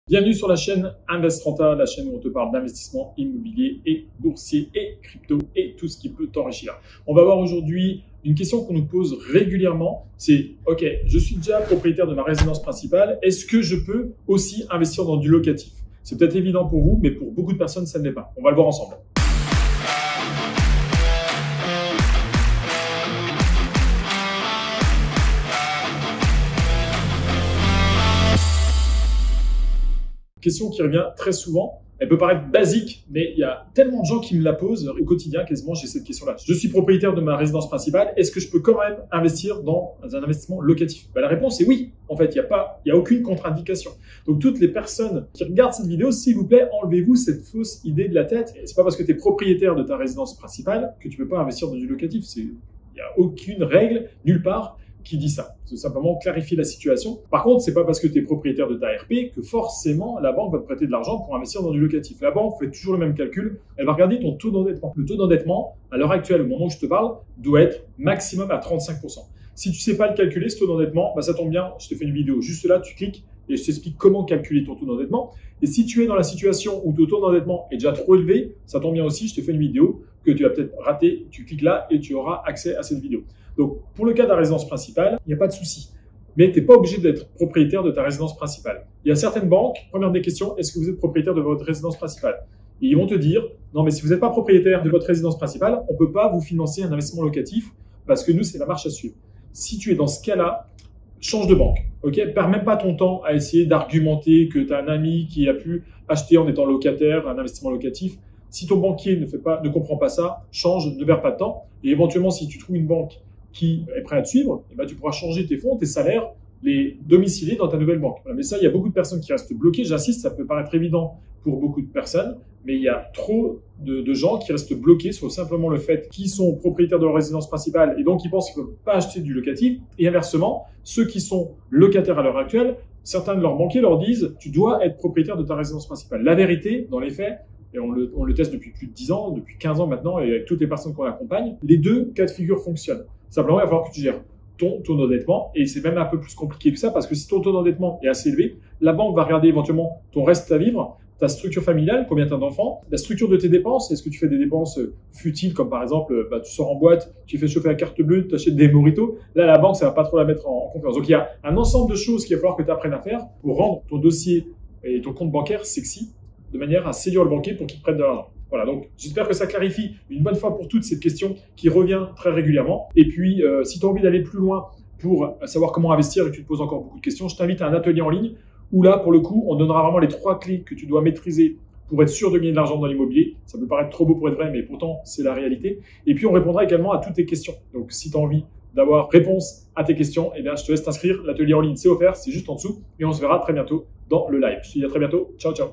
Bienvenue sur la chaîne Investrenta, la chaîne où on te parle d'investissement immobilier et boursier et crypto et tout ce qui peut t'enrichir. On va voir aujourd'hui une question qu'on nous pose régulièrement, c'est « Ok, je suis déjà propriétaire de ma résidence principale, est-ce que je peux aussi investir dans du locatif ?» C'est peut-être évident pour vous, mais pour beaucoup de personnes, ça ne l'est pas. On va le voir ensemble. Question qui revient très souvent. Elle peut paraître basique, mais il y a tellement de gens qui me la posent au quotidien, quasiment j'ai cette question-là. Je suis propriétaire de ma résidence principale, est-ce que je peux quand même investir dans un investissement locatif? La réponse est oui. En fait, il n'y a aucune contre-indication. Donc toutes les personnes qui regardent cette vidéo, s'il vous plaît, enlevez-vous cette fausse idée de la tête. C'est pas parce que tu es propriétaire de ta résidence principale que tu peux pas investir dans du locatif. Il n'y a aucune règle, nulle part, qui dit ça. C'est simplement clarifier la situation. Par contre, c'est pas parce que tu es propriétaire de ta RP que forcément la banque va te prêter de l'argent pour investir dans du locatif. La banque fait toujours le même calcul. Elle va regarder ton taux d'endettement. Le taux d'endettement, à l'heure actuelle, au moment où je te parle, doit être maximum à 35%. Si tu sais pas le calculer, ce taux d'endettement, ça tombe bien, je te fais une vidéo juste là, tu cliques et je t'explique comment calculer ton taux d'endettement. Et si tu es dans la situation où ton taux d'endettement est déjà trop élevé, ça tombe bien aussi, je te fais une vidéo que tu vas peut-être rater, tu cliques là et tu auras accès à cette vidéo. Donc, pour le cas de la résidence principale, il n'y a pas de souci. Mais tu n'es pas obligé d'être propriétaire de ta résidence principale. Il y a certaines banques, première des questions, est-ce que vous êtes propriétaire de votre résidence principale? Et ils vont te dire, non mais si vous n'êtes pas propriétaire de votre résidence principale, on ne peut pas vous financer un investissement locatif parce que nous, c'est la marche à suivre. Si tu es dans ce cas-là, change de banque. Ok, perds même pas ton temps à essayer d'argumenter que tu as un ami qui a pu acheter en étant locataire un investissement locatif. Si ton banquier ne comprend pas ça, change, ne perds pas de temps. Et éventuellement, si tu trouves une banque qui est prêt à te suivre, et tu pourras changer tes fonds, tes salaires, les domicilier dans ta nouvelle banque. Mais ça, il y a beaucoup de personnes qui restent bloquées. J'insiste, ça peut paraître évident pour beaucoup de personnes, mais il y a trop de gens qui restent bloqués sur simplement le fait qu'ils sont propriétaires de leur résidence principale et donc ils pensent qu'ils ne peuvent pas acheter du locatif. Et inversement, ceux qui sont locataires à l'heure actuelle, certains de leurs banquiers leur disent « tu dois être propriétaire de ta résidence principale ». La vérité, dans les faits, et on le teste depuis plus de 10 ans, depuis 15 ans maintenant, et avec toutes les personnes qu'on accompagne, les deux cas de figure fonctionnent. Simplement, il va falloir que tu gères ton taux d'endettement, et c'est même un peu plus compliqué que ça, parce que si ton taux d'endettement est assez élevé, la banque va regarder éventuellement ton reste à vivre, ta structure familiale, combien tu as d'enfants, la structure de tes dépenses, est-ce que tu fais des dépenses futiles, comme par exemple, tu sors en boîte, tu fais chauffer la carte bleue, tu achètes des mojitos, là la banque, ça va pas trop la mettre en confiance. Donc il y a un ensemble de choses qu'il va falloir que tu apprennes à faire pour rendre ton dossier et ton compte bancaire sexy, de manière à séduire le banquier pour qu'il te prête de l'argent. Voilà, donc j'espère que ça clarifie une bonne fois pour toutes cette question qui revient très régulièrement. Et puis, si tu as envie d'aller plus loin pour savoir comment investir et que tu te poses encore beaucoup de questions, je t'invite à un atelier en ligne où là, pour le coup, on donnera vraiment les 3 clés que tu dois maîtriser pour être sûr de gagner de l'argent dans l'immobilier. Ça peut paraître trop beau pour être vrai, mais pourtant, c'est la réalité. Et puis, on répondra également à toutes tes questions. Donc, si tu as envie d'avoir réponse à tes questions, eh bien, je te laisse t'inscrire. L'atelier en ligne, c'est offert, c'est juste en dessous. Et on se verra très bientôt dans le live. Je te dis à très bientôt. Ciao, ciao.